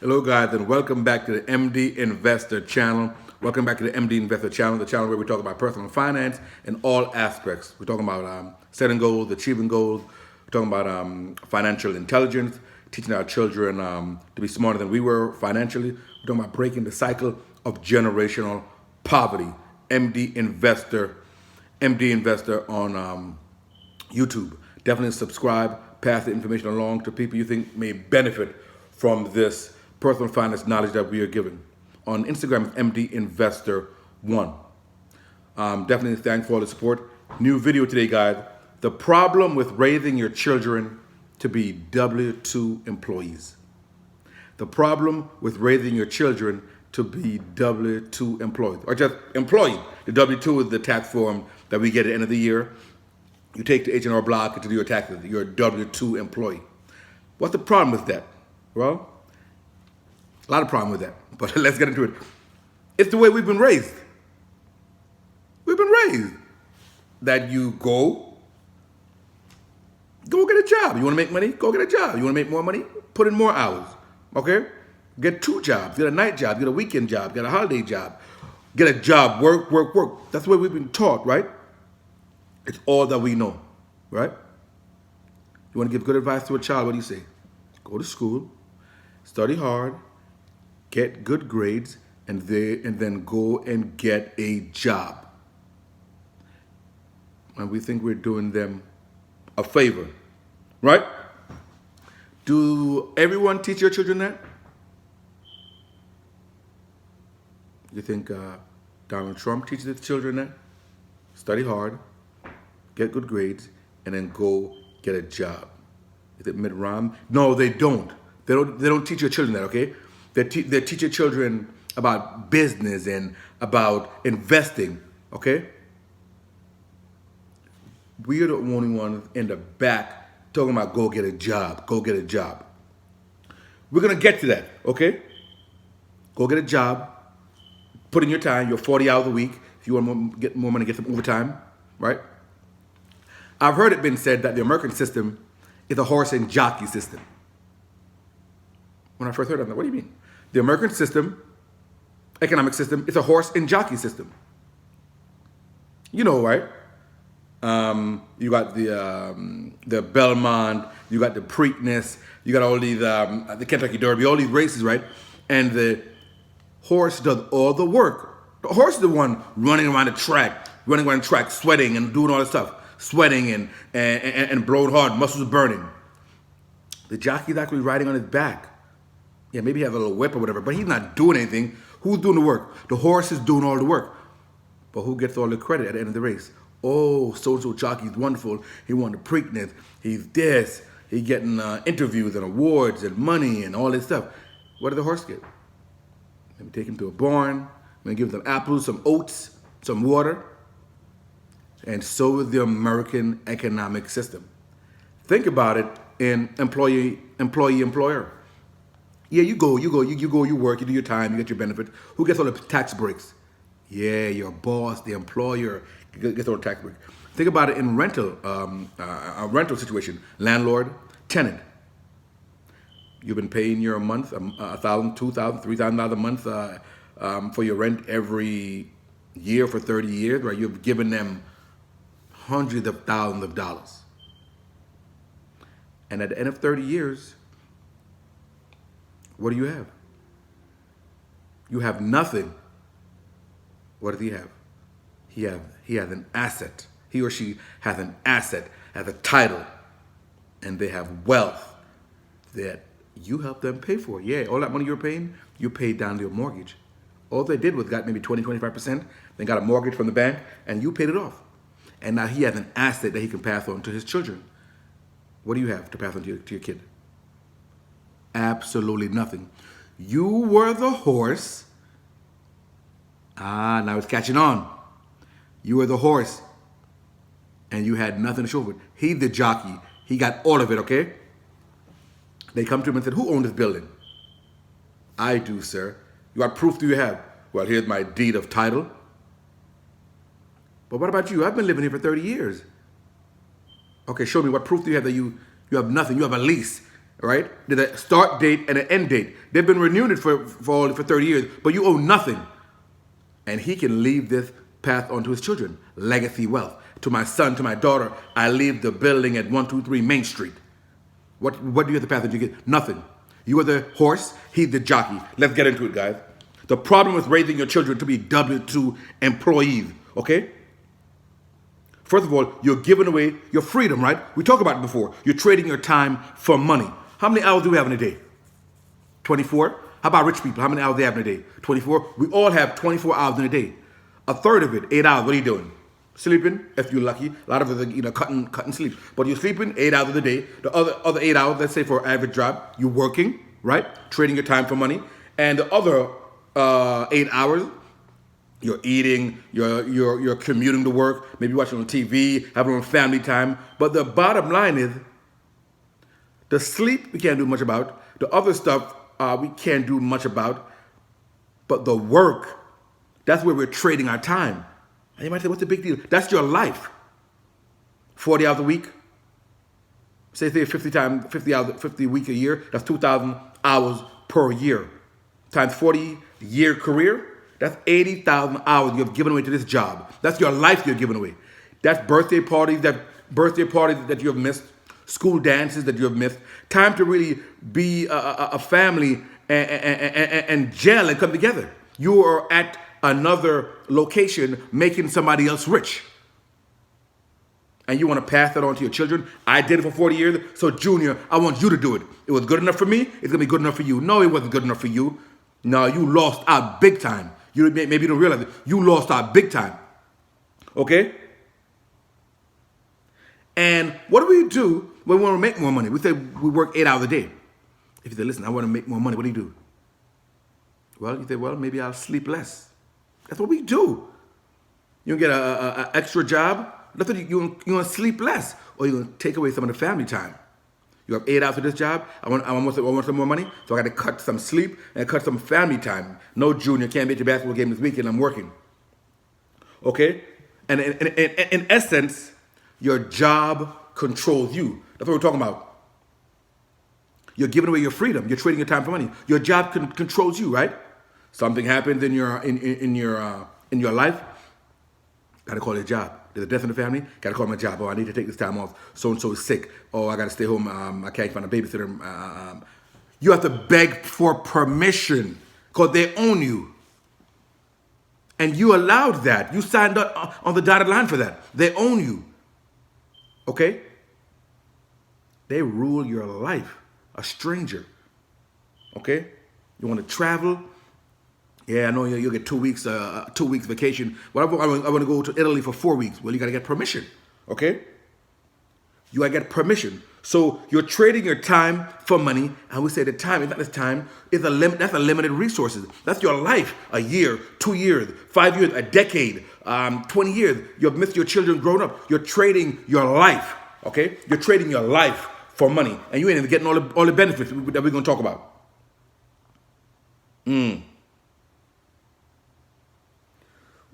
Hello guys and welcome back to the MD Investor channel. Welcome back to the MD Investor channel, the channel where we talk about personal finance in all aspects. We're talking about setting goals, achieving goals. We're talking about financial intelligence, teaching our children to be smarter than we were financially. We're talking about breaking the cycle of generational poverty. MD Investor on YouTube. Definitely subscribe, pass the information along to people you think may benefit from this personal finance knowledge that we are giving. On Instagram, MD Investor 1. Definitely thanks for all the support. New video today, guys. The problem with raising your children to be W-2 employees. The problem with raising your children to be W-2 employees, or just employee. The W-2 is the tax form that we get at the end of the year. You take the H&R Block to do your taxes. You're a W-2 employee. What's the problem with that? Well, a lot of problem with that, but let's get into it. It's the way we've been raised. We've been raised that you go get a job. You want to make money? Go get a job. You want to make more money? Put in more hours, okay? Get 2 jobs. Get a night job. Get a weekend job. Get a holiday job. Get a job. Work, work, work. That's the way we've been taught, right? It's all that we know, right? You want to give good advice to a child, what do you say? Go to school, study hard, get good grades, and then go and get a job. And we think we're doing them a favor, right? Do everyone teach your children that? You think Donald Trump teaches his children that? Study hard, get good grades, and then go get a job. Is it Mitt Romney? No, they don't. They don't teach your children that, okay? They teach your children about business and about investing, okay? We are the only ones in the back talking about go get a job, go get a job. We're gonna get to that, okay? Go get a job, put in your time, your 40 hours a week. If you want to get more money, get some overtime, right? I've heard it been said that the American system is a horse and jockey system. When I first heard it, I'm like, what do you mean? The American system, economic system, it's a horse and jockey system. You know, right? You got the Belmont, you got the Preakness, you got all these, the Kentucky Derby, all these races, right? And the horse does all the work. The horse is the one running around the track, sweating and doing all this stuff. Sweating and blowing hard, muscles burning. The jockey's actually riding on his back. Yeah, maybe he has a little whip or whatever, but he's not doing anything. Who's doing the work? The horse is doing all the work. But who gets all the credit at the end of the race? Oh, so-and-so jockey's wonderful. He won the Preakness. He's this. He's getting interviews and awards and money and all this stuff. What did the horse get? Maybe take him to a barn, maybe give him some apples, some oats, some water. And so is the American economic system. Think about it in employee-employer. Yeah, you work, you do your time, you get your benefits. Who gets all the tax breaks? Yeah, your boss, the employer gets all the tax breaks. Think about it in a rental situation. Landlord, tenant. You've been paying your month, $1,000, $2,000, $3,000 a month for your rent every year for 30 years, right? You've given them hundreds of thousands of dollars. And at the end of 30 years, what do you have? You have nothing. What does he have? He has an asset. He or she has an asset, has a title, and they have wealth that you help them pay for. Yeah, all that money you're paying, you paid down your mortgage. All they did was got maybe 20, 25%, then got a mortgage from the bank, and you paid it off. And now he has an asset that he can pass on to his children. What do you have to pass on to your kid? Absolutely nothing. You were the horse. Now it's catching on. You were the horse, and you had nothing to show for it. He's the jockey. He got all of it, okay? They come to him and said, who owned this building? I do, sir. What proof do you have? Well, here's my deed of title. But what about you? I've been living here for 30 years. Okay, show me what proof do you have that you have nothing. You have a lease. right? There's a start date and an end date. They've been renewing it for 30 years, but you owe nothing. And he can leave this path onto his children. Legacy wealth. To my son, to my daughter, I leave the building at 123 Main Street. What do you have the path that you get? Nothing. You are the horse, he's the jockey. Let's get into it, guys. The problem with raising your children to be W-2 employees, okay? First of all, you're giving away your freedom, right? We talked about it before. You're trading your time for money. How many hours do we have in a day? 24? How about rich people? How many hours do they have in a day? 24? We all have 24 hours in a day. A third of it, 8 hours, what are you doing? Sleeping, if you're lucky. A lot of us are cutting sleep. But you're sleeping 8 hours of the day. The other 8 hours, let's say for an average job, you're working, right? Trading your time for money. And the other 8 hours, you're eating, you're commuting to work, maybe watching on TV, having on family time. But the bottom line is, the sleep we can't do much about. The other stuff we can't do much about. But the work, that's where we're trading our time. And you might say, what's the big deal? That's your life. 40 hours a week. Say 50 hours, 50 week a year. That's 2,000 hours per year. Times 40-year career. That's 80,000 hours you've given away to this job. That's your life you're giving away. That's birthday parties that you have missed. School dances that you have missed. Time to really be a family and gel and come together. You are at another location making somebody else rich. And you want to pass that on to your children. I did it for 40 years, so Junior, I want you to do it. It was good enough for me, it's going to be good enough for you. No, it wasn't good enough for you. No, you lost out big time. Maybe you don't realize it. You lost out big time. Okay? And what do when we want to make more money? We say we work 8 hours a day. If you say, listen, I want to make more money, what do you do? Well, you say, well, maybe I'll sleep less. That's what we do. You get an extra job, that's what you want to sleep less, or you're going to take away some of the family time. You have 8 hours for this job. I want some more money, so I got to cut some sleep and cut some family time. No, Junior, can't be at your basketball game this weekend. I'm working. Okay? And in essence, your job controls you. That's what we're talking about. You're giving away your freedom. You're trading your time for money. Your job controls you, right? Something happens in your life. Got to call it a job. There's a death in the family. Got to call my job. Oh, I need to take this time off. So and so is sick. Oh, I got to stay home. I can't find a babysitter. You have to beg for permission because they own you, and you allowed that. You signed up on the dotted line for that. They own you. Okay? They rule your life. A stranger. Okay? You want to travel? Yeah, I know you'll get 2 weeks, 2 weeks vacation. But I want to go to Italy for 4 weeks. Well, you got to get permission. Okay? You got to get permission. So you're trading your time for money, and we say the time is not this time. It's a limit. That's a limited resources. That's your life. A year, 2 years, 5 years, a decade, 20 years. You've missed your children growing up. You're trading your life. Okay? You're trading your life for money, and you ain't even getting all the benefits that we're going to talk about.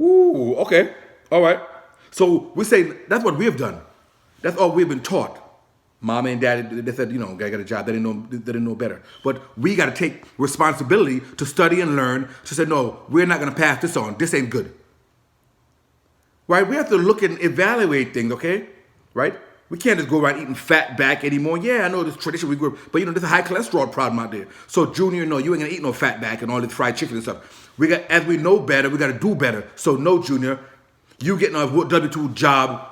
Ooh, okay. All right. So we say that's what we have done. That's all we've been taught. Mama and daddy, they said, I got a job. They didn't know better. But we got to take responsibility to study and learn. To say, no, we're not going to pass this on. This ain't good. Right? We have to look and evaluate things, okay? Right? We can't just go around eating fat back anymore. Yeah, I know this tradition we grew up, but there's a high cholesterol problem out there. So Junior, no, you ain't gonna eat no fat back and all this fried chicken and stuff. As we know better, we gotta do better. So no, Junior, you getting a W-2 job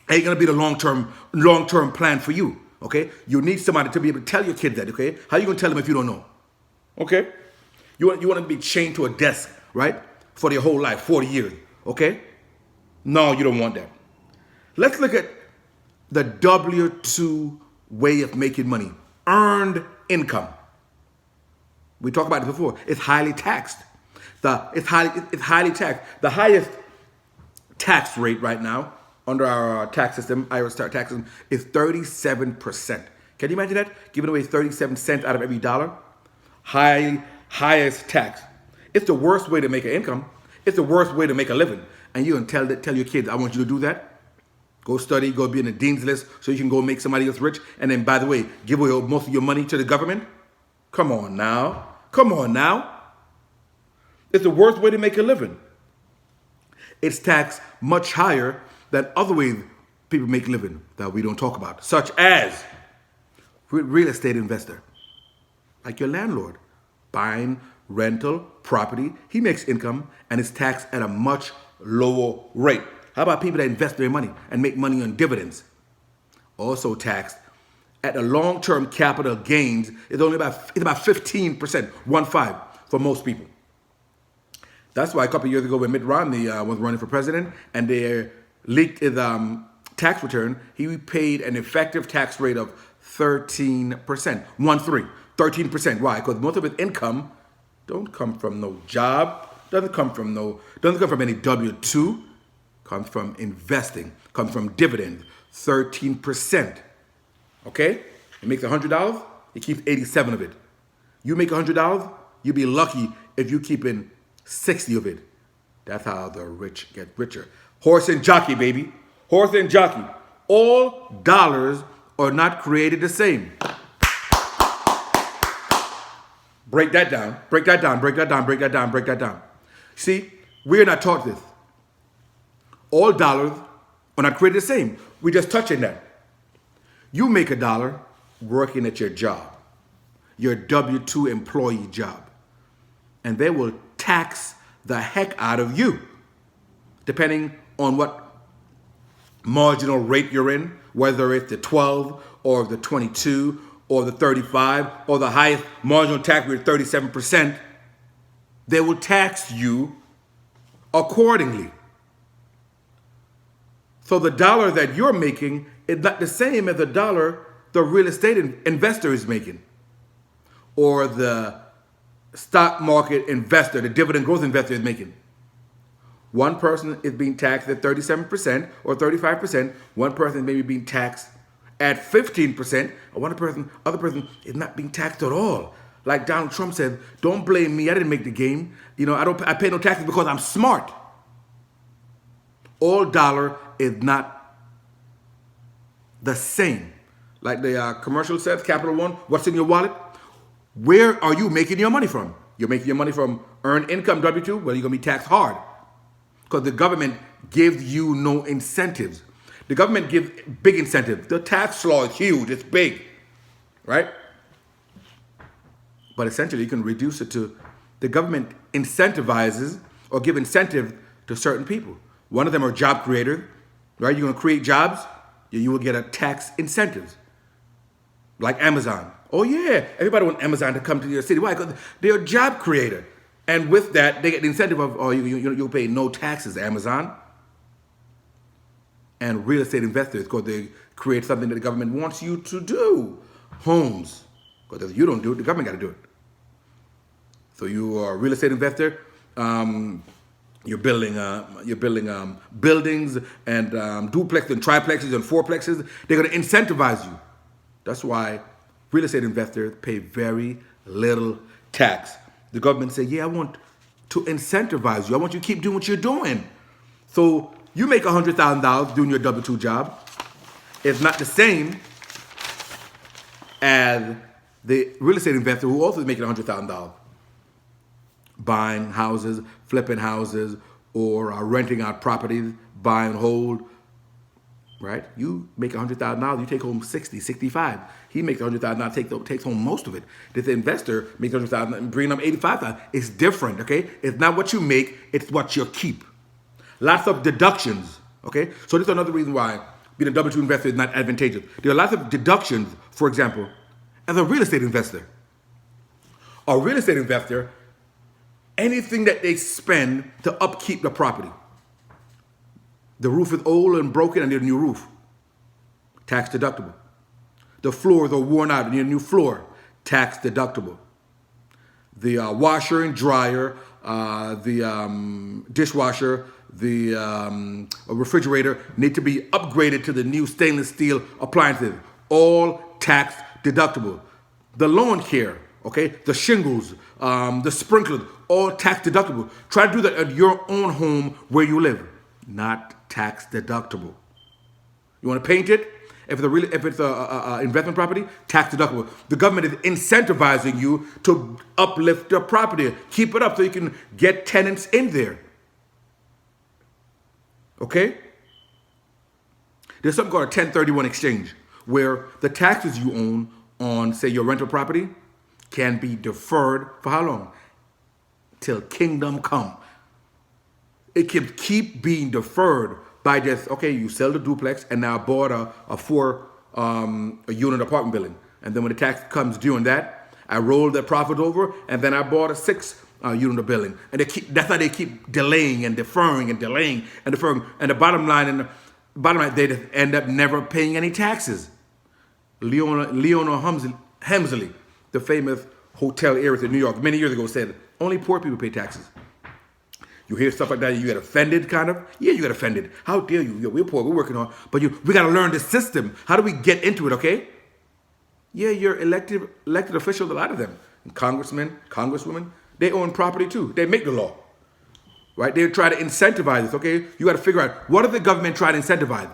ain't gonna be the long-term plan for you. Okay? You need somebody to be able to tell your kids that. Okay? How you gonna tell them if you don't know? Okay? You want to be chained to a desk, right? For your whole life, 40 years. Okay? No, you don't want that. Let's look at the W-2 way of making money. Earned income. We talked about it before. It's highly taxed. It's highly taxed. The highest tax rate right now under our tax system, IRS tax system, is 37%. Can you imagine that? Giving away 37 cents out of every dollar? Highest tax. It's the worst way to make an income. It's the worst way to make a living. And you can tell your kids, I want you to do that. Go study, go be in the dean's list so you can go make somebody else rich. And then, by the way, give away most of your money to the government. Come on now. Come on now. It's the worst way to make a living. It's taxed much higher than other ways people make a living that we don't talk about, such as real estate investor, like your landlord, buying rental property. He makes income and is taxed at a much lower rate. How about people that invest their money and make money on dividends? Also taxed at the long-term capital gains. It's about 15%, 1.5 for most people. That's why a couple of years ago when Mitt Romney was running for president and they leaked his tax return, he paid an effective tax rate of 13%, 13%. Why? Because most of his income don't come from no job, doesn't come from any W-2, comes from investing, comes from dividends, 13%. Okay? He makes $100, he keeps 87 of it. You make $100, you'll be lucky if you keep in 60 of it. That's how the rich get richer. Horse and jockey, baby. Horse and jockey. All dollars are not created the same. Break that down. Break that down. Break that down. Break that down. Break that down. See, we're not taught this. All dollars are not created the same. We're just touching that. You make $1 working at your job, your W-2 employee job, and they will tax the heck out of you, depending on what marginal rate you're in, whether it's the 12 or the 22 or the 35 or the highest marginal tax rate, 37%. They will tax you accordingly. So the dollar that you're making is not the same as the dollar the real estate investor is making, or the stock market investor, the dividend growth investor is making. One person is being taxed at 37% or 35%. One person may be being taxed at 15%. Or other person is not being taxed at all. Like Donald Trump said, "Don't blame me. I didn't make the game. I pay no taxes because I'm smart." All dollar is not the same. Like the commercial says, Capital One, what's in your wallet? Where are you making your money from? You're making your money from earned income, W-2? Well, you're going to be taxed hard because the government gives you no incentives. The government gives big incentives. The tax law is huge. It's big, right? But essentially, you can reduce it to the government incentivizes or give incentive to certain people. One of them are job creators, right? You're going to create jobs, you will get a tax incentives, like Amazon. Oh yeah, everybody wants Amazon to come to your city. Why? Because they're a job creator. And with that, they get the incentive of, you'll pay no taxes, Amazon. And real estate investors, because they create something that the government wants you to do. Homes. Because if you don't do it, the government got to do it. So you are a real estate investor. You're building buildings and duplexes and triplexes and fourplexes. They're going to incentivize you. That's why real estate investors pay very little tax. The government say, yeah, I want to incentivize you. I want you to keep doing what you're doing. So you make $100,000 doing your W-2 job. It's not the same as the real estate investor who also is making $100,000. Buying houses, flipping houses, or renting out properties, buy and hold, right? You make $100,000, you take home 60, 65. He makes $100,000, takes home most of it. This investor makes $100,000 and bring them $85,000. It's different, okay? It's not what you make, it's what you keep. Lots of deductions, okay? So this is another reason why being a W-2 investor is not advantageous. There are lots of deductions, for example, as a real estate investor. A real estate investor, anything that they spend to upkeep the property. The roof is old and broken and need a new roof. Tax deductible. The floors are worn out and need a new floor. Tax deductible. The washer and dryer, the dishwasher, the refrigerator need to be upgraded to the new stainless steel appliances. All tax deductible. The lawn care, okay, the shingles, the sprinklers, all tax deductible. Try to do that at your own home where you live. Not tax deductible. You want to paint it? If it's a investment property, tax deductible. The government is incentivizing you to uplift the property, keep it up so you can get tenants in there. Okay? There's something called a 1031 exchange, where the taxes you own on, say, your rental property can be deferred for how long? Till kingdom come. It can keep being deferred by just, okay, you sell the duplex and now bought a unit apartment building. And then when the tax comes due on that, I roll the profit over and then I bought a 6 unit building. And that's how they keep delaying and deferring and delaying and deferring. And the bottom line, they just end up never paying any taxes. Leonard Hemsley, the famous hotel heiress in New York, many years ago said, only poor people pay taxes. You hear stuff like that, you get offended, kind of. Yeah, you get offended. How dare you? We're poor, we're working hard. But we got to learn the system. How do we get into it, okay? Yeah, you're elected officials, a lot of them. And congressmen, congresswomen, they own property too. They make the law, right? They try to incentivize this, okay? You got to figure out, what does the government try to incentivize?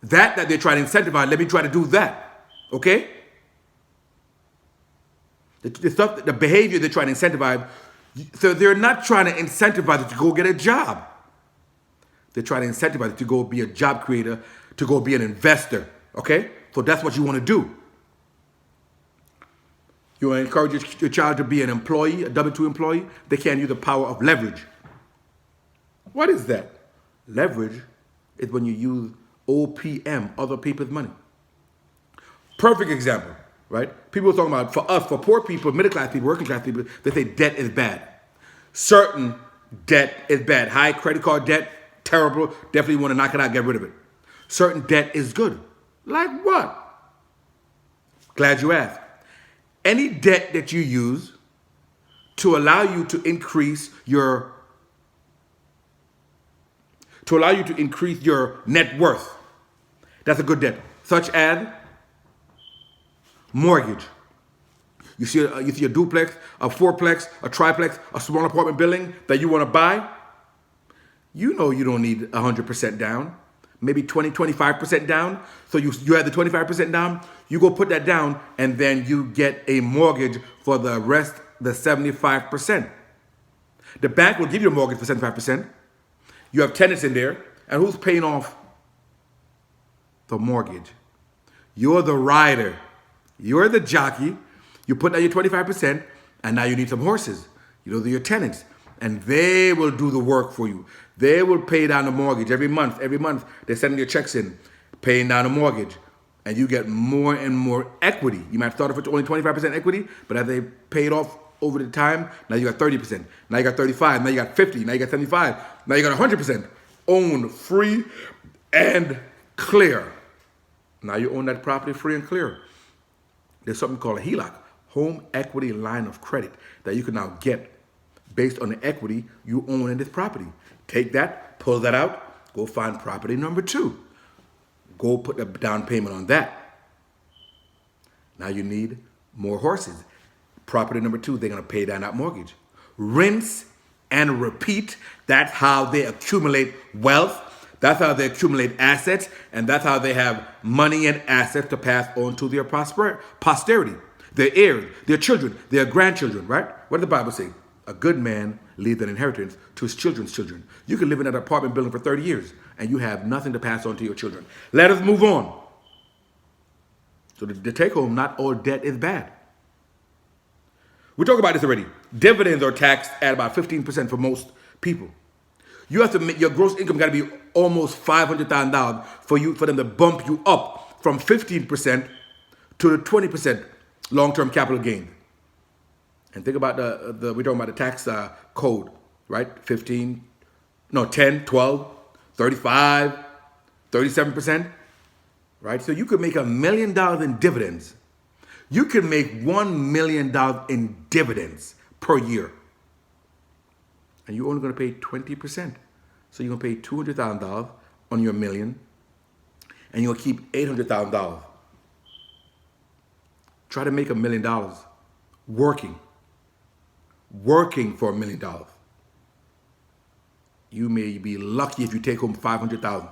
That they try to incentivize, let me try to do that, okay? The stuff, the behavior they try to incentivize. So they're not trying to incentivize you to go get a job. They're trying to incentivize you to go be a job creator, to go be an investor, okay? So that's what you want to do. You want to encourage your child to be an employee, a W-2 employee. They can't use the power of leverage. What is that? Leverage is when you use OPM, other people's money. Perfect example. Right? People are talking about, for us, for poor people, middle class people, working class people, they say debt is bad. Certain debt is bad. High credit card debt, terrible. Definitely want to knock it out, get rid of it. Certain debt is good. Like what? Glad you asked. Any debt that you use to allow you to increase your net worth, that's a good debt. Such as mortgage. You see a duplex, a fourplex, a triplex, a small apartment building that you want to buy. You know you don't need 100% down, maybe 25% down. So you have the 25% down, you go put that down, and then you get a mortgage for the rest, the 75%. The bank will give you a mortgage for 75%. You have tenants in there, and who's paying off the mortgage? You're the rider. You're the jockey. You put down your 25%, and now you need some horses. They're your tenants, and they will do the work for you. They will pay down the mortgage every month. Every month, they're sending your checks in, paying down the mortgage, and you get more and more equity. You might start off with only 25% equity, but as they pay it off over the time, now you got 30%. Now you got 35. Now you got 50. Now you got 75. Now you got 100%. Owned, free, and clear. Now you own that property free and clear. There's something called a HELOC, home equity line of credit, that you can now get based on the equity you own in this property. Take that, pull that out, go find property number 2. Go put the down payment on that. Now you need more horses. Property number 2, they're going to pay down that mortgage. Rinse and repeat. That's how they accumulate wealth. That's how they accumulate assets, and that's how they have money and assets to pass on to their posterity, their heirs, their children, their grandchildren, right? What does the Bible say? A good man leaves an inheritance to his children's children. You can live in an apartment building for 30 years, and you have nothing to pass on to your children. Let us move on. So the take home, not all debt is bad. We talked about this already. Dividends are taxed at about 15% for most people. You have to make your gross income got to be almost $500,000 for them to bump you up from 15% to the 20% long-term capital gain. And think about we're talking about the tax code, right? 10, 12, 35, 37%, right? So you could make $1 million in dividends. You can make $1 million in dividends per year. And you're only going to pay 20%. So you're going to pay $200,000 on your $1 million, and you're going to keep $800,000. Try to make $1 million working for $1 million. You may be lucky if you take home $500,000.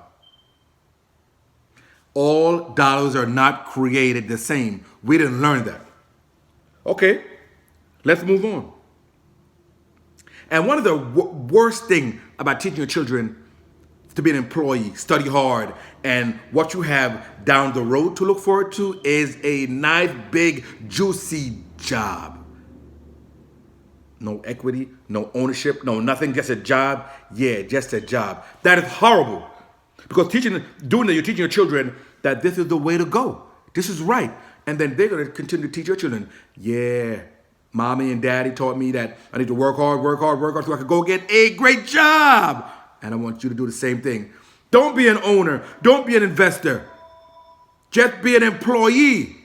All dollars are not created the same. We didn't learn that. Okay, let's move on. And one of the worst thing about teaching your children to be an employee, study hard, and what you have down the road to look forward to is a nice, big, juicy job. No equity, no ownership, no nothing, just a job. Yeah, just a job. That is horrible. Because you're teaching your children that this is the way to go. This is right. And then they're going to continue to teach your children, yeah, mommy and daddy taught me that I need to work hard so I can go get a great job. And I want you to do the same thing. Don't be an owner. Don't be an investor. Just be an employee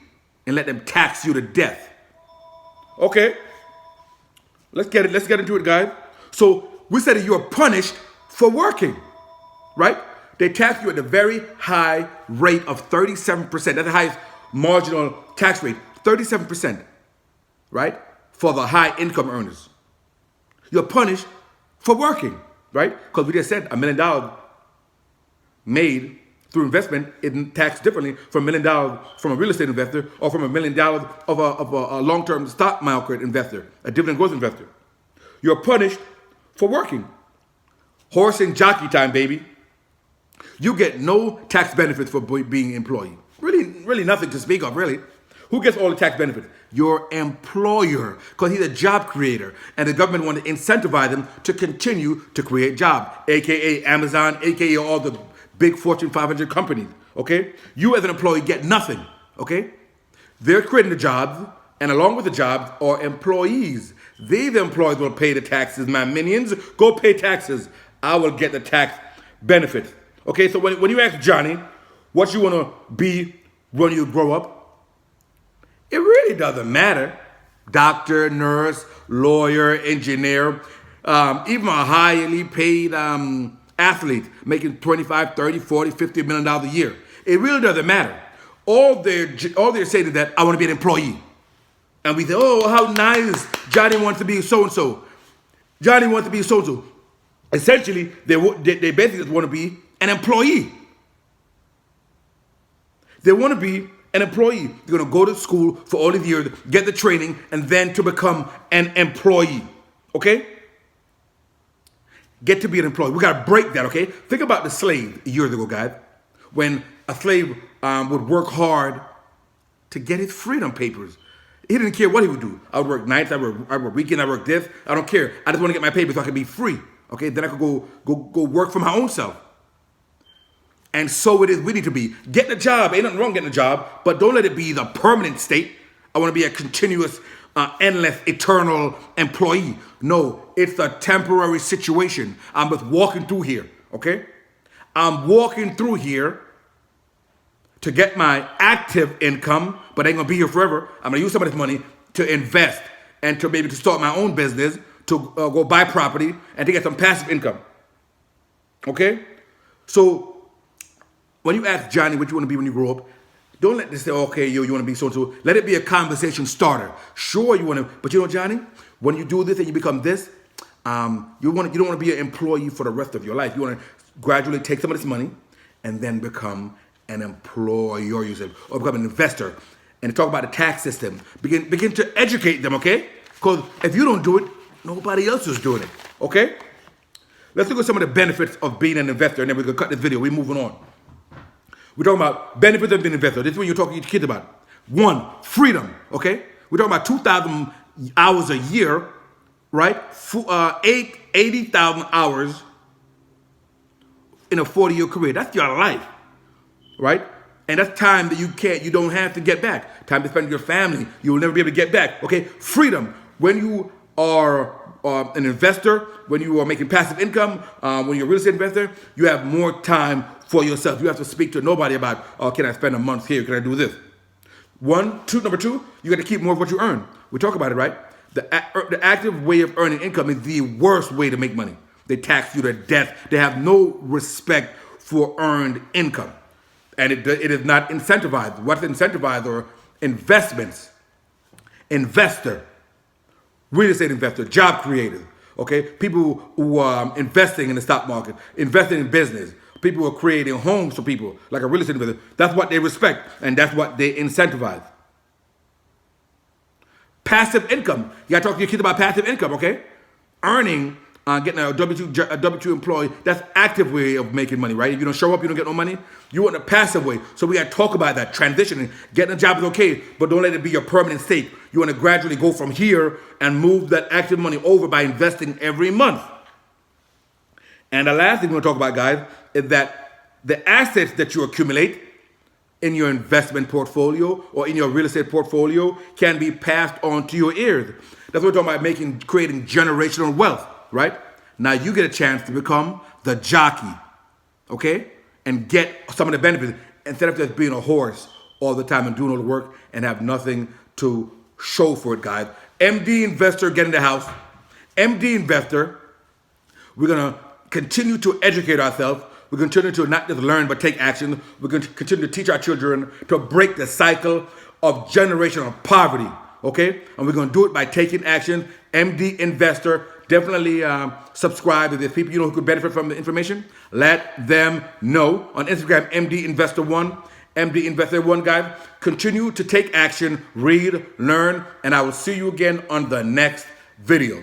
and let them tax you to death. Okay. Let's get into it, guys. So we said that you are punished for working, right? They tax you at a very high rate of 37%. That's the highest marginal tax rate, 37%, right? For the high income earners. You're punished for working, right? Because we just said $1 million made through investment is taxed differently from $1 million from a real estate investor or from $1 million of a long-term stock market investor, a dividend growth investor. You're punished for working. Horse and jockey time, baby. You get no tax benefits for being an employee. Really nothing to speak of, really. Who gets all the tax benefits? Your employer, because he's a job creator, and the government wants to incentivize them to continue to create jobs, aka Amazon, aka all the big Fortune 500 companies, okay? You as an employee get nothing, okay? They're creating the jobs, and along with the jobs are employees. They, the employees, will pay the taxes. My minions, go pay taxes. I will get the tax benefits. Okay, so when you ask Johnny what you want to be when you grow up, it really doesn't matter. Doctor, nurse, lawyer, engineer, even a highly paid athlete making $25, $30, $40, $50 million a year. It really doesn't matter. All they're saying is that I want to be an employee. And we say, oh, how nice. Johnny wants to be so-and-so. Johnny wants to be so-and-so. Essentially, they basically just want to be an employee. They want to be an employee. They're going to go to school for all these years, get the training, and then to become an employee. Okay? Get to be an employee. We got to break that, okay? Think about the slave years ago, guys. When a slave would work hard to get his freedom papers. He didn't care what he would do. I would work nights, I would work weekends, I would work this. I don't care. I just want to get my papers so I can be free. Okay? Then I could go work for my own self. And so it is we need to be. Get the job. Ain't nothing wrong getting a job, but don't let it be the permanent state. I want to be a continuous, endless, eternal employee. No, it's a temporary situation. I'm just walking through here, okay? I'm walking through here to get my active income, but I ain't gonna be here forever. I'm gonna use some of this money to invest and to maybe to start my own business, to go buy property and to get some passive income, okay? So when you ask Johnny what you want to be when you grow up, don't let this say, okay, you want to be so-and-so. Let it be a conversation starter. Sure, you want to, but you know, Johnny, when you do this and you become this, you don't want to be an employee for the rest of your life. You want to gradually take some of this money and then become an employer yourself or become an investor. And talk about the tax system. Begin to educate them, okay? Because if you don't do it, nobody else is doing it, okay? Let's look at some of the benefits of being an investor, and then we're going to cut this video. We're moving on. We're talking about benefits of being an investor. This is what you're talking to your kids about. 1, freedom, okay? We're talking about 2,000 hours a year, right? 80,000 hours in a 40-year career. That's your life, right? And that's time that you don't have to get back. Time to spend with your family. You will never be able to get back, okay? Freedom. When you are an investor, when you are making passive income, when you're a real estate investor, you have more time for yourself. You have to speak to nobody about, can I spend a month here? Can I do this? Number two, you got to keep more of what you earn. We talk about it, right? The active way of earning income is the worst way to make money. They tax you to death. They have no respect for earned income. And it is not incentivized. What's incentivized are investments. Investor. Real estate investor. Job creators. Okay? People who are investing in the stock market. Investing in business. People who are creating homes for people, like a real estate investor. That's what they respect, and that's what they incentivize. Passive income. You gotta talk to your kids about passive income, okay? Earning, getting a W-2 employee, that's active way of making money, right? If you don't show up, you don't get no money. You want a passive way. So we gotta talk about that. Transitioning. Getting a job is okay, but don't let it be your permanent state. You wanna gradually go from here and move that active money over by investing every month. And the last thing we're gonna talk about, guys, is that the assets that you accumulate in your investment portfolio or in your real estate portfolio can be passed on to your heirs. That's what we're talking about, creating generational wealth, right? Now you get a chance to become the jockey, okay? And get some of the benefits instead of just being a horse all the time and doing all the work and have nothing to show for it, guys. MD Investor, get in the house. MD Investor, we're gonna continue to educate ourselves. We continue to not just learn, but take action. We're going to continue to teach our children to break the cycle of generational poverty, okay? And we're going to do it by taking action. MD Investor, definitely subscribe. If there's people you know who could benefit from the information, let them know. On Instagram, MD Investor1, MD Investor1, guys. Continue to take action, read, learn, and I will see you again on the next video.